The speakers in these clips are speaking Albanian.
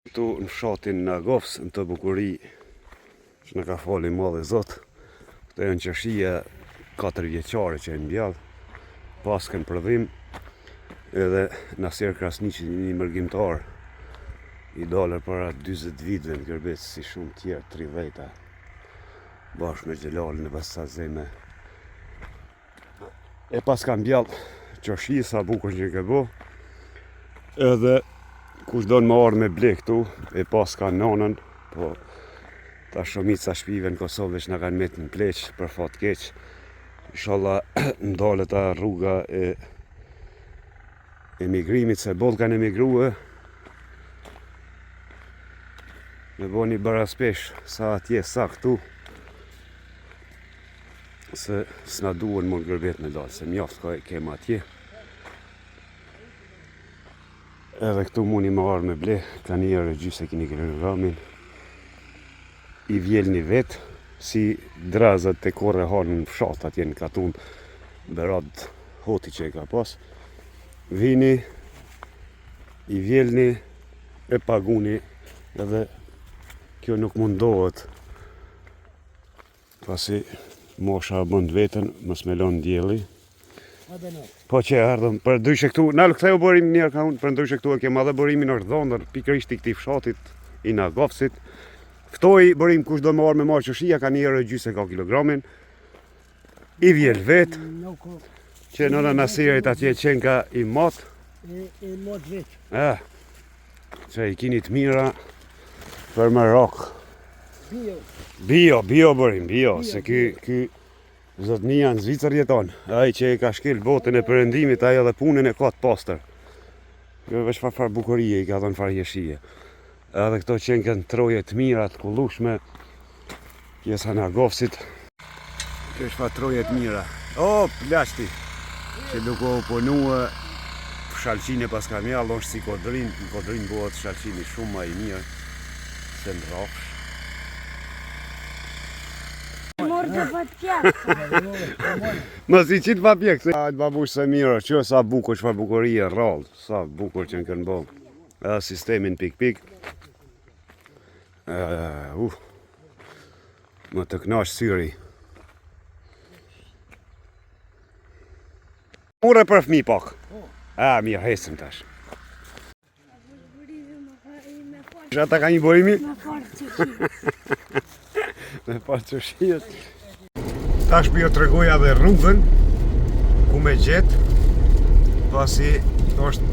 Këtu në fshatin në Agofs, në të bukuri që në ka fali madhe Zot. Këto janë qeshia 4 vjeqare që e në bjallë, paskën prodhim, edhe Nasir Krasniqi, një mërgjimtar, i dalër para 20 vitëve në Gërbec, si shumë tjerë, 30 bashkë me Gjelalin e Basa Zeme. E pas kanë bjallë qeshi, sa bukur që ke bo, edhe kush do në më arë me ble këtu, e pas ka nanën, po ta shumica shpive në Kosovë që në kanë metë në pleq, për fat keq. Inshallah ndalet ta rruga e emigrimit, se boll kanë emigrue, me bo një baraspesh sa atje, sa këtu, se s'na duhen më në Gërbet me dalë, se mjaft ka kema atje. Edhe këtu muni më arë me ble, ka njerë gjysë e kini kilogramin, i vjel një vetë, si drazët të kore hanë në fshat atje në Katun, berat hoti që e ka pas. Vini, i vjelni, e paguni, edhe kjo nuk mundohet, pasi mosha bënd vetën, mës me lonë djeli. Po që ardhëm, për ndryshe këtu, nalë këtheu bërim njerë ka unë, për ndryshe këtu e kema dhe bërimin është dhondër, pikërisht i këti fshatit, i në Agofsit. Ftoj bërim kush do më arë me marë qëshia, ka njerë gjysë e ka kilogramin, i vjel vetë, që nëna Nasirit atje qenë ka i matë. I matë vetë. Që i kini të mira, për më rokë. Bio. Bio bërim, se ky zotnia në Zvicër jeton. Ai që e ka shkel botën e perëndimit, ai edhe punën e ka të pastër. Kjo veç far bukurie i ka dhënë far jeshije. Edhe këto qenë kanë troje të mira, të kullushme, pjesa në Agofsit. Kjo është far troje të mira. O, plashti, që duke u punue shalqin e pas kamjallë, është si kodrin, në kodrin bëhet shalqini shumë ma i mirë, se në rafsh. Më si qitë pa pjekë, se ajtë babush se mirë, që sa bukur, që fa bukurie rrallë, sa bukur që në kënë bo. Edhe sistemin pik-pik. Më të knash syri. Mure për fmi pak. Mirë, hesim tash. Ata ka një bojimi? Me parë qëshijet. Tash për jo të regoja dhe rrugën, ku me gjetë, pasi është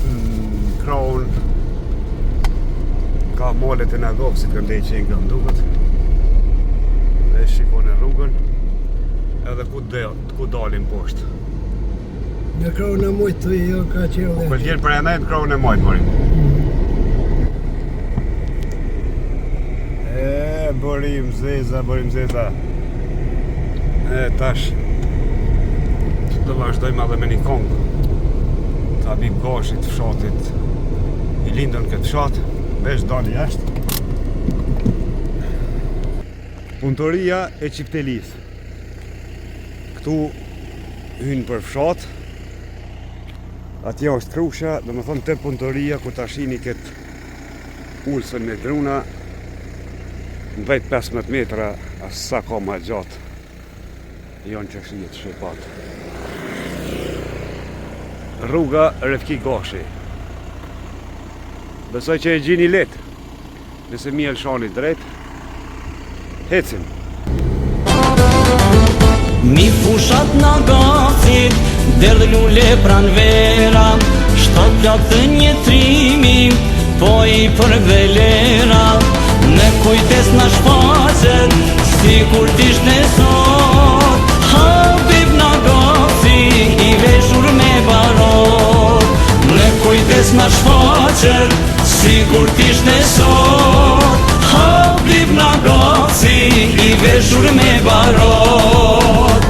në kraun, ka molet e në Agofsit, këndej që i nga ndukët, dhe shikone rrugën, edhe ku dalim poshtë. Në kraun e mojtë të jo ka qërë dhe. Këtë vjen për e nejtë kraun e mojtë, bërim. Bërim zeza. Tash do vazhdojmë edhe me një kongë. Ta bim gashit fshatit. I lindën këtë fshat, veç dali jashtë. Punëtoria e Qiptelis. Këtu hynë për fshat. Atje është krusha, dhe më thonë të punëtoria ku ta shini këtë ulsën me druna. Në vejt 15 metra, asë sa ka ma gjatë, janë qëshijet shepat. Rruga Refki Gashi. Besoj që e gjini letë, nëse mi e lëshani drejt, hecim. Mi fushat në Agofsit, del lule pran vera, shtot plak të njetrimi, po i për velera. Në kujtes në shfaqet, si kur t'isht në sot, Habib në Agofsi, i veshur me barot. Në kujtes në shfaqet, si kur t'isht në sot, Habib në Agofsi, i veshur me barot.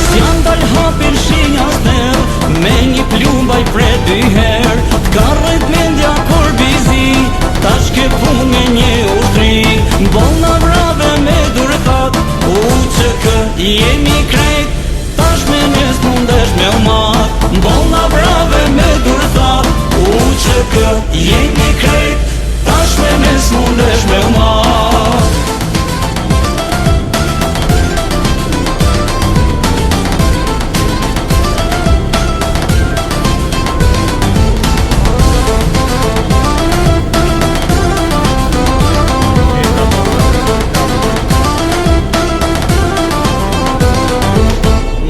S'jan dal hapir shinjas nër, me një plumbaj pret dy her, t'ka rrejt mendja kur bizi, tash ke pun me një utri, bona brave me durtat, që kë jemi krejt, tash me njës mundesh me umat, bona brave me durtat, që jeni krejt, tashme me s'mundesh me marr.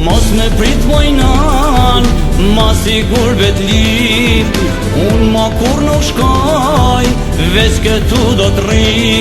Mos me prit mojnan, ma sigur vet lip, unë ma kur nuk shkoj, veç këtu do t'rri.